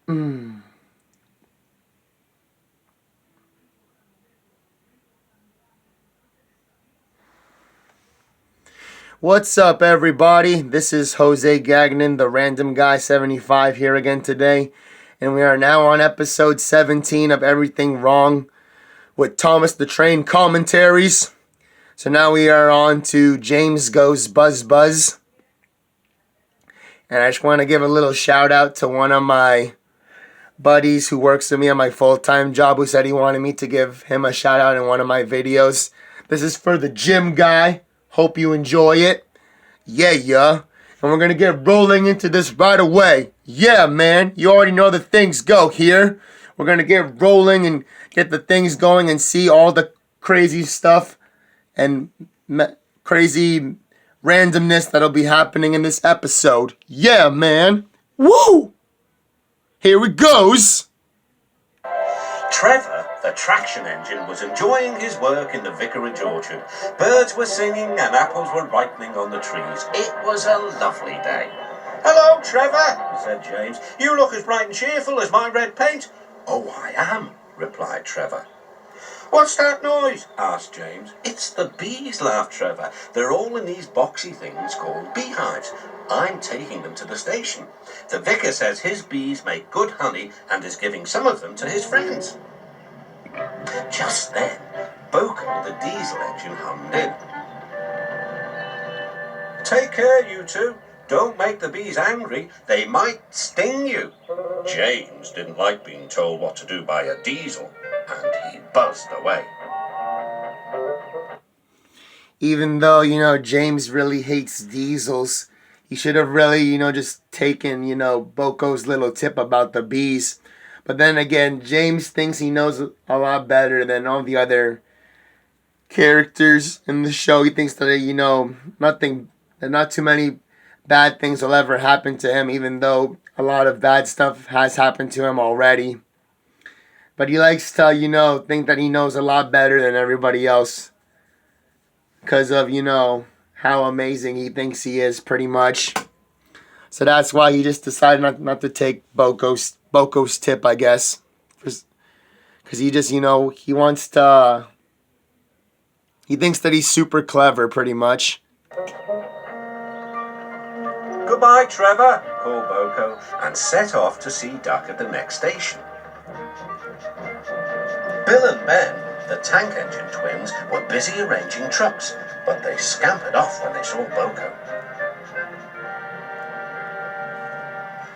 Mm. What's up, everybody? This is Jose Gagnon, the Random Guy 75, here again today. And we are now on episode 17 of Everything Wrong with Thomas the Train commentaries. So now we are on to James Goes Buzz Buzz. And I just want to give a little shout out to one of my buddies who works with me on my full-time job who said he wanted me to give him a shout out in one of my videos. This is for the gym guy. Hope you enjoy it. Yeah. And we're going to get rolling into this right away. Yeah, man. You already know the things go here. We're going to get rolling and get the things going and see all the crazy stuff and crazy randomness that'll be happening in this episode. Yeah, man. Woo! Here it goes. Trevor, the traction engine, was enjoying his work in the vicarage orchard. Birds were singing and apples were ripening on the trees. It was a lovely day. "Hello, Trevor," said James. "You look as bright and cheerful as my red paint." "Oh, I am," replied Trevor. "What's that noise?" asked James. "It's the bees," laughed Trevor. "They're all in these boxy things called beehives. I'm taking them to the station. The vicar says his bees make good honey and is giving some of them to his friends." Just then, Boko, the diesel engine, hummed in. "Take care, you two. Don't make the bees angry. They might sting you." James didn't like being told what to do by a diesel, and he buzzed away. Even though, James really hates diesels, he should have really, just taken, Boko's little tip about the bees. But then again, James thinks he knows a lot better than all the other characters in the show. He thinks that, that not too many bad things will ever happen to him, even though a lot of bad stuff has happened to him already. But he likes to, think that he knows a lot better than everybody else because of, how amazing he thinks he is, pretty much. So that's why he just decided not to take Boko's tip, I guess. Because he just, he wants to... He thinks that he's super clever, pretty much. "Goodbye, Trevor," called Boko, and set off to see Duck at the next station. Bill and Ben, the tank engine twins, were busy arranging trucks, but they scampered off when they saw Boko.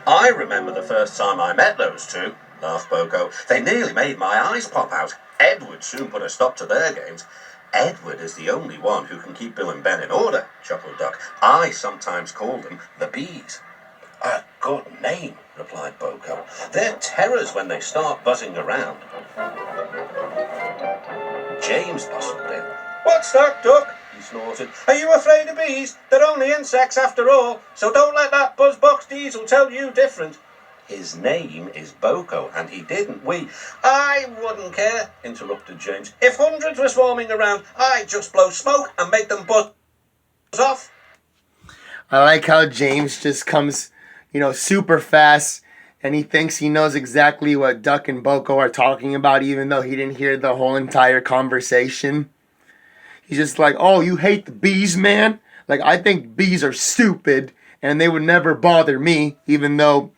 "I remember the first time I met those two," laughed Boko. "They nearly made my eyes pop out. Edward soon put a stop to their games." "Edward is the only one who can keep Bill and Ben in order," chuckled Duck. "I sometimes call them the Bees." "A good name," replied Boko. "They're terrors when they start buzzing around." James bustled in. "What's that, Duck?" he snorted. "Are you afraid of bees? They're only insects after all, so don't let that buzzbox diesel tell you different." "His name is Boko, and he didn't "I wouldn't care," interrupted James. "If hundreds were swarming around, I'd just blow smoke and make them buzz off." I like how James just comes, super fast, and he thinks he knows exactly what Duck and Boko are talking about, even though he didn't hear the whole entire conversation. He's just like, "Oh, you hate the bees, man? Like, I think bees are stupid, and they would never bother me," even though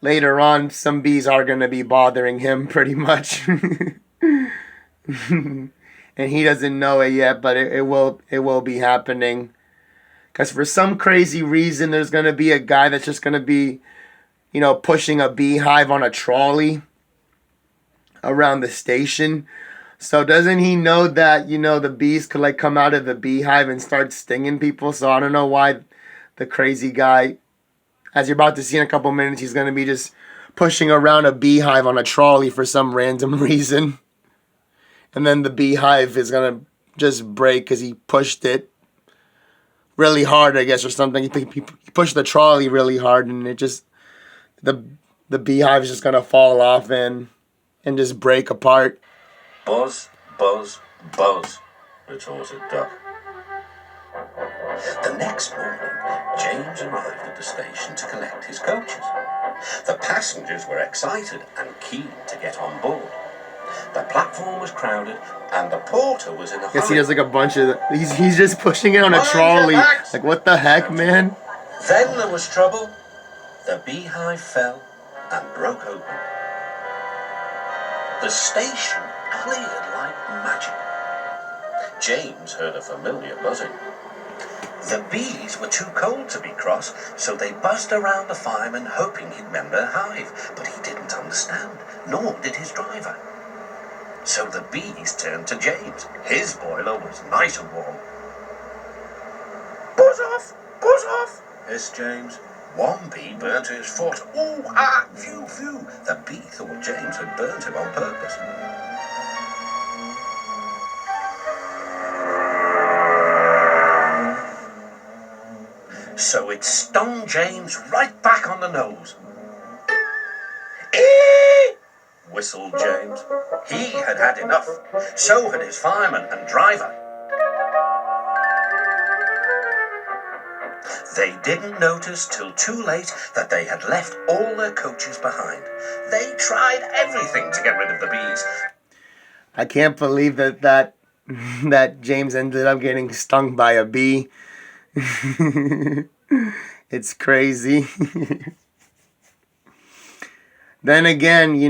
later on some bees are going to be bothering him, pretty much. And he doesn't know it yet, but it will be happening. Because for some crazy reason, there's going to be a guy that's just going to be, pushing a beehive on a trolley around the station. So doesn't he know that, the bees could come out of the beehive and start stinging people? So I don't know why the crazy guy, as you're about to see in a couple minutes, he's going to be just pushing around a beehive on a trolley for some random reason. And then the beehive is going to just break because he pushed it really hard, I guess, or something. He pushed the trolley really hard, and it just, the beehive is just going to fall off and just break apart. "Buzz, buzz, buzz," retorted Duck. The next morning, James arrived at the station to collect his coaches. The passengers were excited and keen to get on board. The platform was crowded and the porter was in a hurry. Guess he has like a bunch of... He's just pushing it on a Mind trolley. your backs! Like, what the heck, man? Then there was trouble. The beehive fell and broke open. The station cleared like magic. James heard a familiar buzzing. The bees were too cold to be cross, so they buzzed around the fireman hoping he'd mend their hive, but he didn't understand, nor did his driver. So the bees turned to James. His boiler was nice and warm. Buzz off, hissed James. One bee burnt his foot. Ooh, ah, phew, phew. The bee thought James had burnt him on purpose. So it stung James right back on the nose. Eee! Whistled James. He had had enough. So had his fireman and driver. They didn't notice till too late that they had left all their coaches behind. They tried everything to get rid of the bees. I can't believe that James ended up getting stung by a bee. It's crazy. Then again, you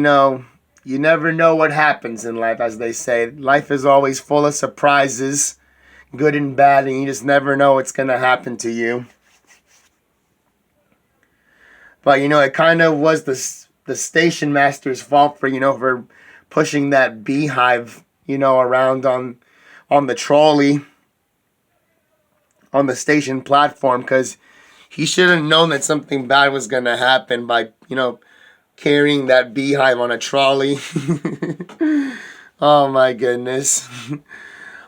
never know what happens in life, as they say. Life is always full of surprises, good and bad, and you just never know what's going to happen to you. But, it kind of was the station master's fault for pushing that beehive, around on the trolley, on the station platform, because he should have known that something bad was going to happen by, carrying that beehive on a trolley. Oh my goodness.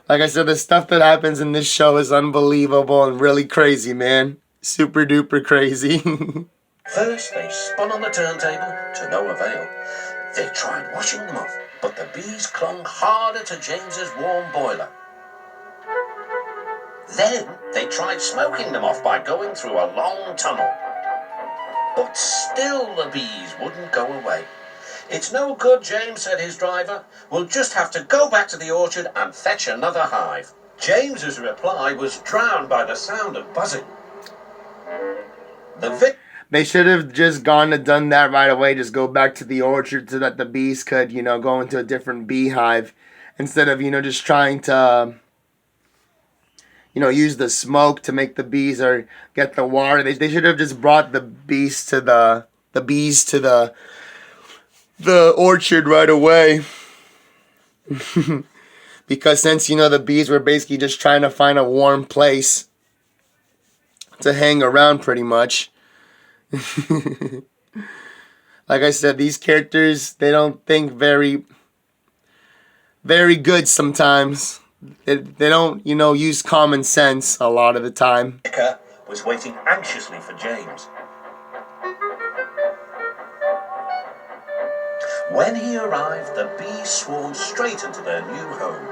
Like I said, the stuff that happens in this show is unbelievable and really crazy, man. Super duper crazy. First, they spun on the turntable to no avail. They tried washing them off, but the bees clung harder to James's warm boiler. Then they tried smoking them off by going through a long tunnel. But still the bees wouldn't go away. It's no good, James, said his driver. We'll just have to go back to the orchard and fetch another hive. James's reply was drowned by the sound of buzzing. They should have just gone and done that right away. Just go back to the orchard so that the bees could, go into a different beehive. Instead of, just trying to, use the smoke to make the bees or get the water. They should have just brought the bees to the orchard right away. Because since, the bees were basically just trying to find a warm place to hang around pretty much. Like I said, these characters, they don't think very, very good sometimes. They don't, use common sense a lot of the time. Vicar was waiting anxiously for James. When he arrived, the bees swarmed straight into their new home.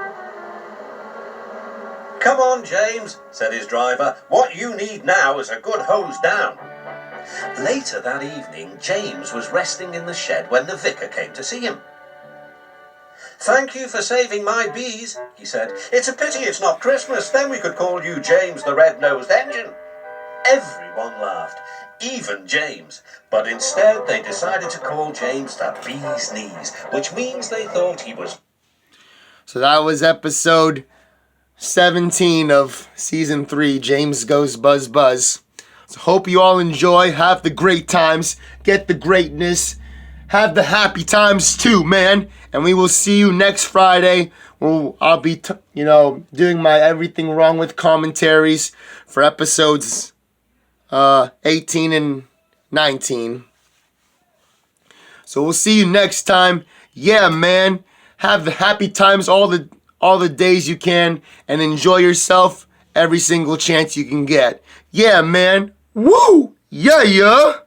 Come on, James, said his driver. What you need now is a good hose down. Later that evening, James was resting in the shed when the vicar came to see him. Thank you for saving my bees, he said. It's a pity it's not Christmas, then we could call you James the Red-Nosed Engine. Everyone laughed, even James, but instead they decided to call James the Bee's Knees, which means they thought he was... So that was episode 17 of season 3, James Goes Buzz Buzz. So hope you all enjoy, have the great times, get the greatness, have the happy times too, man. And we will see you next Friday. I'll be, doing my Everything Wrong With commentaries for episodes 18 and 19. So we'll see you next time. Yeah, man. Have the happy times all the days you can, and enjoy yourself every single chance you can get. Yeah, man. Woo! Yeah, yeah!